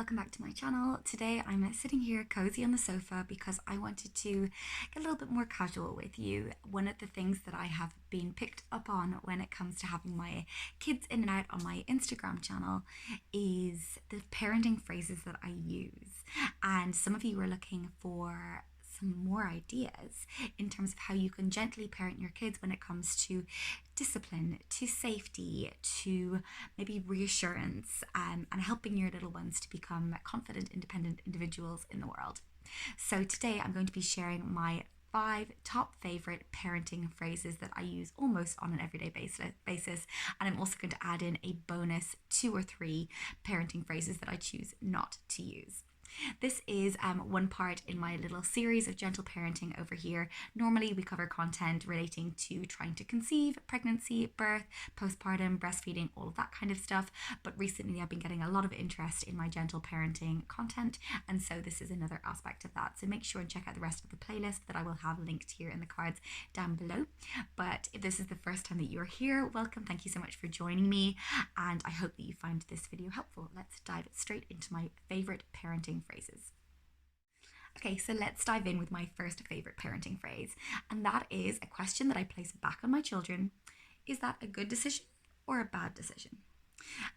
welcome back to my channel. Today I'm sitting here cozy on the sofa because I wanted to get a little bit more casual with you. One of the things that I have been picked up on when it comes to having my kids in and out on my Instagram channel is the parenting phrases that I use. And some of you are looking for some more ideas in terms of how you can gently parent your kids when it comes to discipline, to safety, to maybe reassurance, and helping your little ones to become confident, independent individuals in the world. So today I'm going to be sharing my 5 top favorite parenting phrases that I use almost on an everyday basis, and I'm also going to add in a bonus 2 or 3 parenting phrases that I choose not to use. This is one part in my little series of gentle parenting over here. Normally we cover content relating to trying to conceive, pregnancy, birth, postpartum, breastfeeding, all of that kind of stuff. But recently I've been getting a lot of interest in my gentle parenting content, and so this is another aspect of that. So make sure and check out the rest of the playlist that I will have linked here in the cards down below. But if this is the first time that you're here, welcome. Thank you so much for joining me, and I hope that you find this video helpful. Let's dive straight into my favorite parenting phrases. Okay, so let's dive in with my first favorite parenting phrase, and that is a question that I place back on my children. Is that a good decision or a bad decision?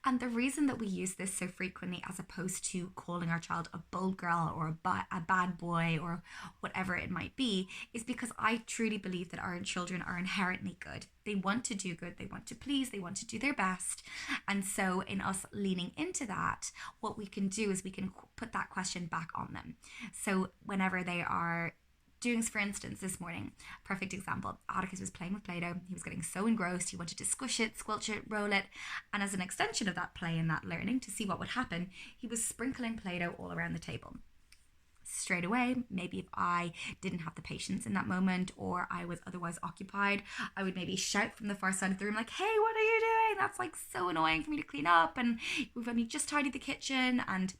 And the reason that we use this so frequently, as opposed to calling our child a bold girl or a bad boy or whatever it might be, is because I truly believe that our children are inherently good. They want to do good, they want to please, they want to do their best. And so in us leaning into that, what we can do is we can put that question back on them. So whenever they are doing, for instance, this morning, perfect example, Atticus was playing with Play-Doh. He was getting so engrossed, he wanted to squish it, squelch it, roll it, and as an extension of that play and that learning to see what would happen, he was sprinkling Play-Doh all around the table. Straight away, maybe if I didn't have the patience in that moment, or I was otherwise occupied, I would maybe shout from the far side of the room like, hey, what are you doing? That's like so annoying for me to clean up, and we've only just tidied the kitchen, and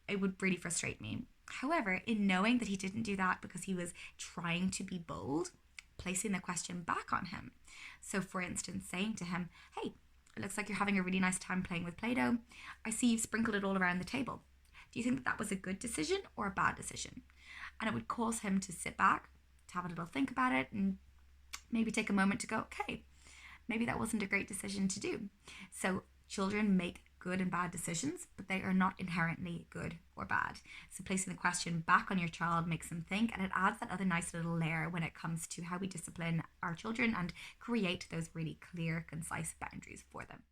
it would really frustrate me. However, in knowing that he didn't do that because he was trying to be bold, placing the question back on him. So for instance, saying to him, hey, it looks like you're having a really nice time playing with Play-Doh. I see you've sprinkled it all around the table. Do you think that that was a good decision or a bad decision? And it would cause him to sit back, to have a little think about it, and maybe take a moment to go, okay, maybe that wasn't a great decision to do. So children make good and bad decisions, but they are not inherently good or bad. So placing the question back on your child makes them think, and it adds that other nice little layer when it comes to how we discipline our children and create those really clear, concise boundaries for them.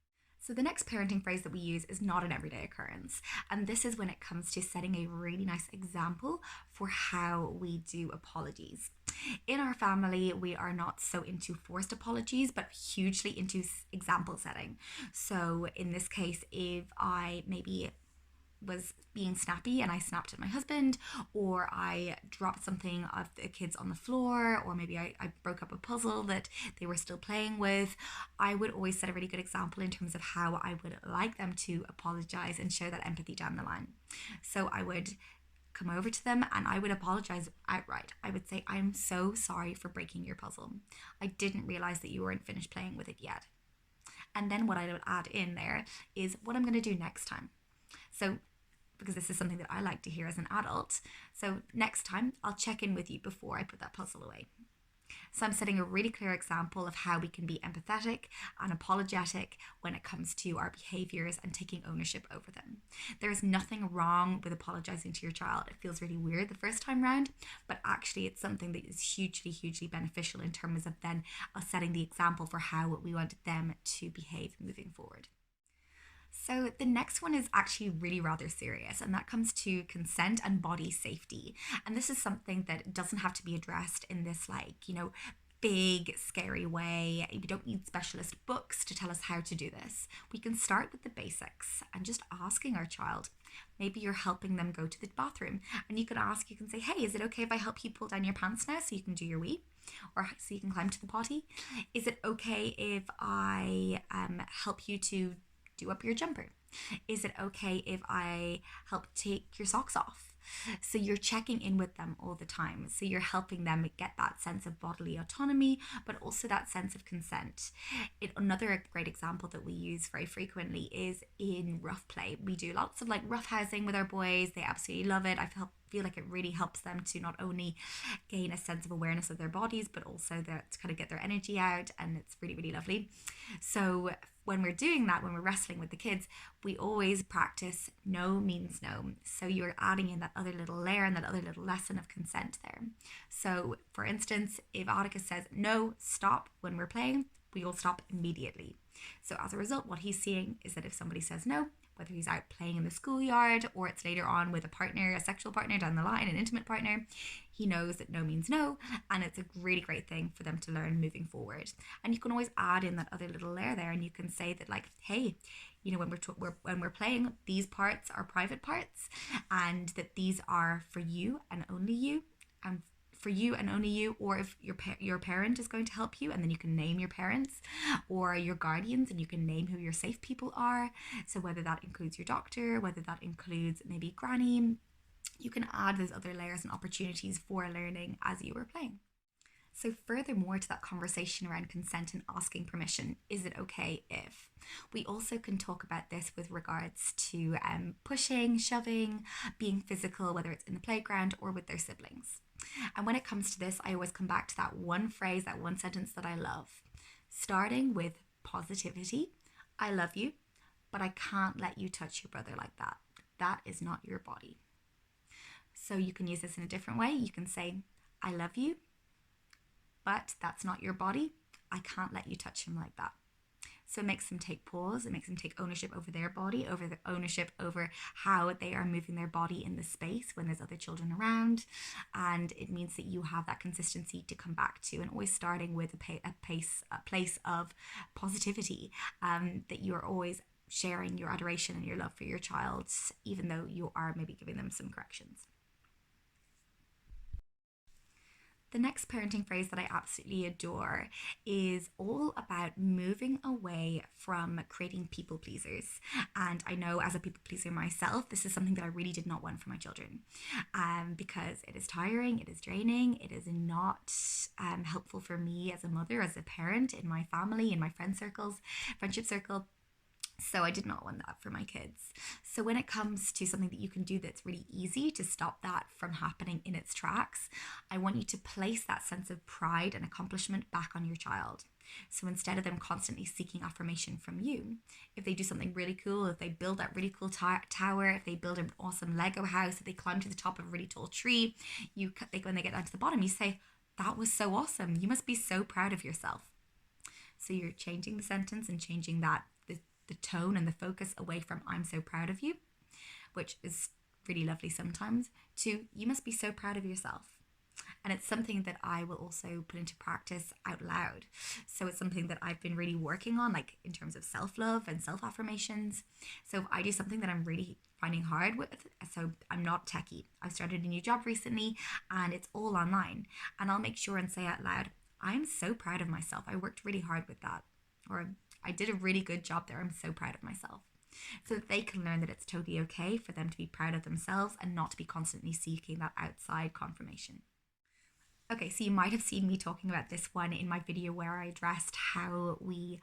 So the next parenting phrase that we use is not an everyday occurrence. And this is when it comes to setting a really nice example for how we do apologies. In our family, we are not so into forced apologies, but hugely into example setting. So in this case, if I maybe was being snappy and I snapped at my husband, or I dropped something of the kids on the floor, or maybe I broke up a puzzle that they were still playing with, I would always set a really good example in terms of how I would like them to apologize and show that empathy down the line. So I would come over to them and I would apologize outright. I would say, I'm so sorry for breaking your puzzle. I didn't realize that you weren't finished playing with it yet. And then what I would add in there is what I'm going to do next time. So because this is something that I like to hear as an adult. So next time I'll check in with you before I put that puzzle away. So I'm setting a really clear example of how we can be empathetic and apologetic when it comes to our behaviors and taking ownership over them. There is nothing wrong with apologizing to your child. It feels really weird the first time round, but actually it's something that is hugely, hugely beneficial in terms of then us setting the example for how we want them to behave moving forward. So the next one is actually really rather serious, and that comes to consent and body safety. And this is something that doesn't have to be addressed in this big, scary way. We don't need specialist books to tell us how to do this. We can start with the basics and just asking our child. Maybe you're helping them go to the bathroom, and you can say, hey, is it okay if I help you pull down your pants now so you can do your wee? Or so you can climb to the potty? Is it okay if I help you to do up your jumper? Is it okay if I help take your socks off? So you're checking in with them all the time. So you're helping them get that sense of bodily autonomy, but also that sense of consent. Another great example that we use very frequently is in rough play. We do lots of like rough housing with our boys. They absolutely love it. I feel like it really helps them to not only gain a sense of awareness of their bodies, but also to kind of get their energy out, and it's really, really lovely. So when we're doing that, when we're wrestling with the kids, we always practice no means no. So you're adding in that other little layer and that other little lesson of consent there. So for instance, if Atticus says no, stop when we're playing, we all stop immediately. So as a result, what he's seeing is that if somebody says no, whether he's out playing in the schoolyard or it's later on with a partner, a sexual partner down the line, an intimate partner, he knows that no means no, and it's a really great thing for them to learn moving forward. And you can always add in that other little layer there, and you can say that like, hey, you know, when we're playing, these parts are private parts, and that these are for you and only you, and for you and only you, or if your parent is going to help you, and then you can name your parents or your guardians, and you can name who your safe people are. So whether that includes your doctor, whether that includes maybe granny, you can add those other layers and opportunities for learning as you were playing. So furthermore to that conversation around consent and asking permission, is it okay if? We also can talk about this with regards to pushing, shoving, being physical, whether it's in the playground or with their siblings. And when it comes to this, I always come back to that one phrase, that one sentence that I love, starting with positivity. I love you, but I can't let you touch your brother like that. That is not your body. So you can use this in a different way. You can say, I love you, but that's not your body. I can't let you touch him like that. So it makes them take pause. It makes them take ownership over their body, over the ownership over how they are moving their body in the space when there's other children around. And it means that you have that consistency to come back to, and always starting with a place of positivity, that you are always sharing your adoration and your love for your child, even though you are maybe giving them some corrections. The next parenting phrase that I absolutely adore is all about moving away from creating people pleasers. And I know as a people pleaser myself, this is something that I really did not want for my children, because it is tiring, it is draining, it is not helpful for me as a mother, as a parent, in my family, in my friendship circle. So I did not want that for my kids. So when it comes to something that you can do that's really easy to stop that from happening in its tracks, I want you to place that sense of pride and accomplishment back on your child. So instead of them constantly seeking affirmation from you, if they do something really cool, if they build that really cool tower, if they build an awesome Lego house, if they climb to the top of a really tall tree, when they get down to the bottom, you say, that was so awesome. You must be so proud of yourself. So you're changing the sentence and changing the tone and the focus away from I'm so proud of you, which is really lovely sometimes, to you must be so proud of yourself. And it's something that I will also put into practice out loud. So it's something that I've been really working on, like in terms of self-love and self-affirmations. So if I do something that I'm really finding hard with, so I'm not techie, I've started a new job recently and it's all online, and I'll make sure and say out loud, I'm so proud of myself. I worked really hard with that. Or I did a really good job there. I'm so proud of myself. So that they can learn that it's totally okay for them to be proud of themselves and not to be constantly seeking that outside confirmation. Okay, so you might have seen me talking about this one in my video where I addressed how we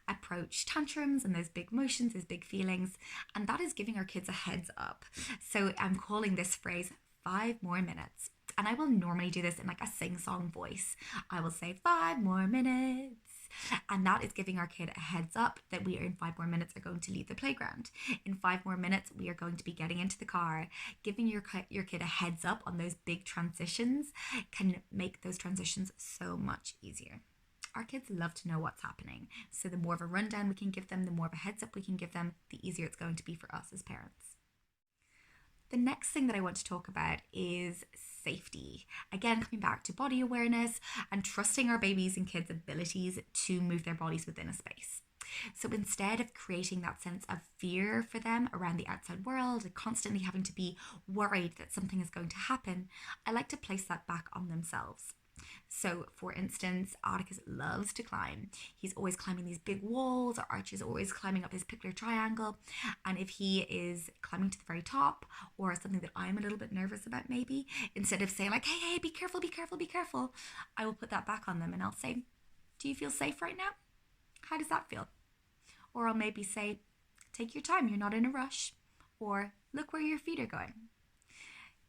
approach tantrums and those big emotions, those big feelings, and that is giving our kids a heads up. So I'm calling this phrase 5 more minutes. And I will normally do this in like a sing-song voice. I will say 5 more minutes. And that is giving our kid a heads up that we are in 5 more minutes are going to leave the playground. In 5 more minutes, we are going to be getting into the car. Giving your kid a heads up on those big transitions can make those transitions so much easier. Our kids love to know what's happening. So the more of a rundown we can give them, the more of a heads up we can give them, the easier it's going to be for us as parents. The next thing that I want to talk about is safety. Again, coming back to body awareness and trusting our babies and kids' abilities to move their bodies within a space. So instead of creating that sense of fear for them around the outside world and constantly having to be worried that something is going to happen, I like to place that back on themselves. So, for instance, Atticus loves to climb. He's always climbing these big walls, or Archie is always climbing up his pickler triangle. And if he is climbing to the very top, or something that I'm a little bit nervous about, maybe, instead of saying, like, hey, be careful, be careful, be careful, I will put that back on them and I'll say, do you feel safe right now? How does that feel? Or I'll maybe say, take your time, you're not in a rush. Or look where your feet are going.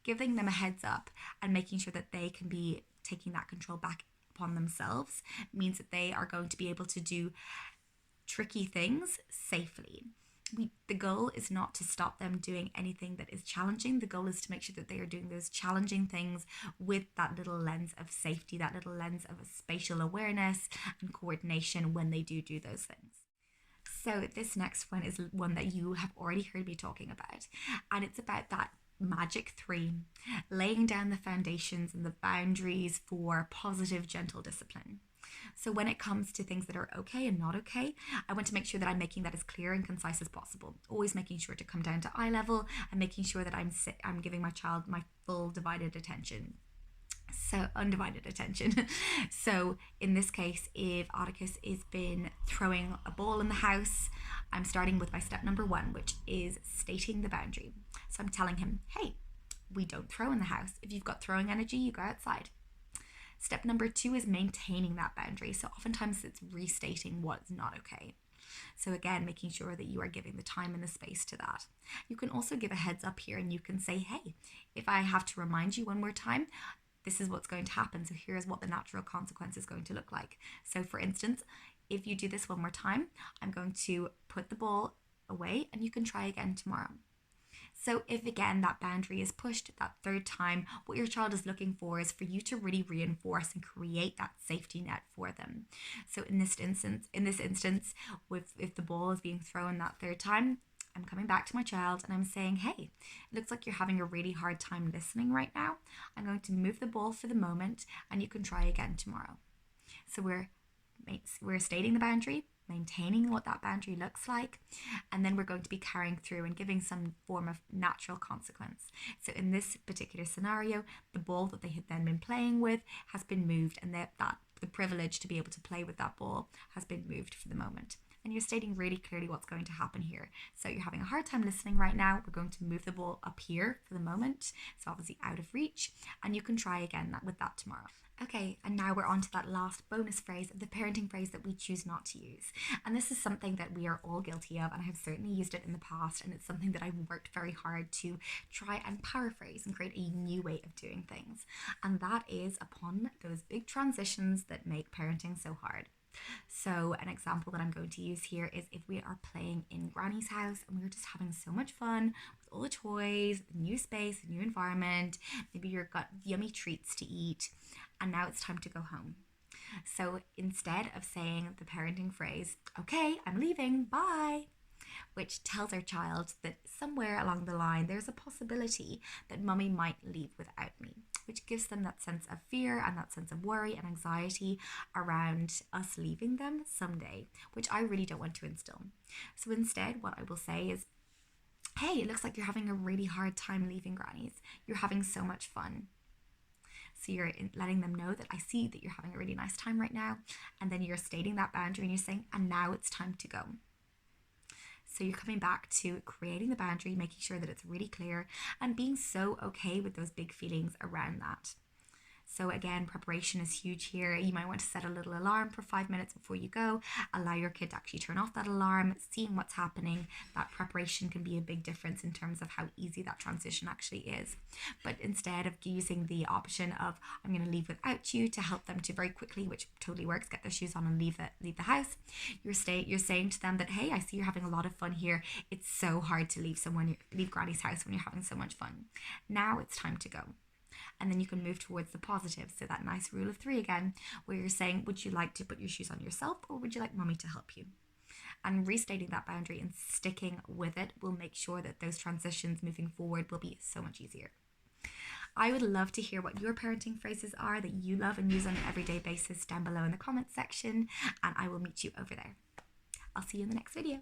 Giving them a heads up and making sure that they can be taking that control back upon themselves means that they are going to be able to do tricky things safely. The goal is not to stop them doing anything that is challenging. The goal is to make sure that they are doing those challenging things with that little lens of safety, that little lens of spatial awareness and coordination when they do those things. So this next one is one that you have already heard me talking about, and it's about that magic 3, laying down the foundations and the boundaries for positive, gentle discipline. So when it comes to things that are okay and not okay, I want to make sure that I'm making that as clear and concise as possible. Always making sure to come down to eye level and making sure that I'm giving my child my full divided attention. So undivided attention. So in this case, if Atticus has been throwing a ball in the house, I'm starting with my step number 1, which is stating the boundary. So I'm telling him, hey, we don't throw in the house. If you've got throwing energy, you go outside. Step number 2 is maintaining that boundary. So oftentimes it's restating what's not okay. So again, making sure that you are giving the time and the space to that. You can also give a heads up here and you can say, hey, if I have to remind you one more time, this is what's going to happen. So here's what the natural consequence is going to look like. So for instance, if you do this one more time, I'm going to put the ball away and you can try again tomorrow. So if again that boundary is pushed that 3rd time, what your child is looking for is for you to really reinforce and create that safety net for them. So in this instance, if the ball is being thrown that 3rd time, I'm coming back to my child and I'm saying, hey, it looks like you're having a really hard time listening right now. I'm going to move the ball for the moment and you can try again tomorrow. So we're stating the boundary, maintaining what that boundary looks like, and then we're going to be carrying through and giving some form of natural consequence. So in this particular scenario, the ball that they had then been playing with has been moved, and that the privilege to be able to play with that ball has been moved for the moment. And you're stating really clearly what's going to happen here. So you're having a hard time listening right now. We're going to move the ball up here for the moment. So obviously out of reach. And you can try again with that tomorrow. Okay, and now we're on to that last bonus phrase, the parenting phrase that we choose not to use. And this is something that we are all guilty of, and I have certainly used it in the past, and it's something that I've worked very hard to try and paraphrase and create a new way of doing things. And that is upon those big transitions that make parenting so hard. So an example that I'm going to use here is if we are playing in Granny's house and we're just having so much fun with all the toys, the new space, the new environment, maybe you've got yummy treats to eat, and now it's time to go home. So instead of saying the parenting phrase, okay, I'm leaving, bye, which tells our child that somewhere along the line there's a possibility that mummy might leave without me, which gives them that sense of fear and that sense of worry and anxiety around us leaving them someday, which I really don't want to instill. So instead, what I will say is, hey, it looks like you're having a really hard time leaving Granny's. You're having so much fun. So you're letting them know that I see that you're having a really nice time right now. And then you're stating that boundary and you're saying, and now it's time to go. So you're coming back to creating the boundary, making sure that it's really clear and being so okay with those big feelings around that. So again, preparation is huge here. You might want to set a little alarm for 5 minutes before you go. Allow your kid to actually turn off that alarm, seeing what's happening. That preparation can be a big difference in terms of how easy that transition actually is. But instead of using the option of, I'm going to leave without you, to help them to very quickly, which totally works, get their shoes on and leave the house, you're saying to them that, hey, I see you're having a lot of fun here. It's so hard to leave Granny's house when you're having so much fun. Now it's time to go. And then you can move towards the positive. So that nice rule of 3 again, where you're saying, would you like to put your shoes on yourself or would you like mommy to help you? And restating that boundary and sticking with it will make sure that those transitions moving forward will be so much easier. I would love to hear what your parenting phrases are that you love and use on an everyday basis down below in the comments section, and I will meet you over there. I'll see you in the next video.